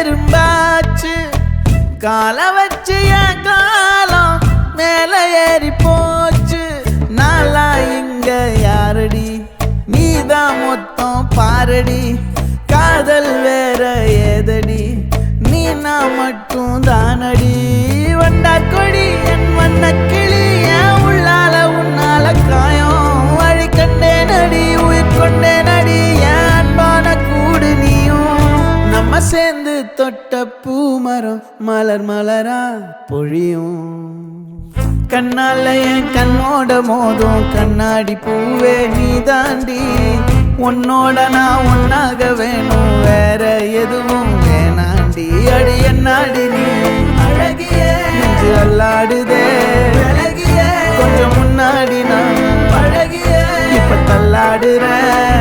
எறும்பாச்சு கால வச்சு என் காலம் மேல ஏறி போச்சு நாளா இங்க யாரடி நீதான் மொத்தம் பாரடி காதல் வேற ஏதடி நீ நான் மட்டும் தானடி வண்டா கொடி என் வண்ண கிளி என் உள்ளால உன்னால காயம் வழி கண்டே நடி உயிர் கொண்டே நடி என் அன்பான கூடு நீயும் நம்ம சேர்ந்து தொட்ட பூமரம் மலர் மலரா பொழியும் கண்ணால என் கண்ணோட மோதும் கண்ணாடி பூவே நீ தாண்டி உன்னோட நான் ஒன்னாக வேணும் வேற எதுவும் வேணாண்டி அடி என்னாடி நீ அழகிய நெஞ்சு அல்லாடுதே கொஞ்சம் முன்னாடி நான் அழகிய இப்ப தள்ளாடுறேன்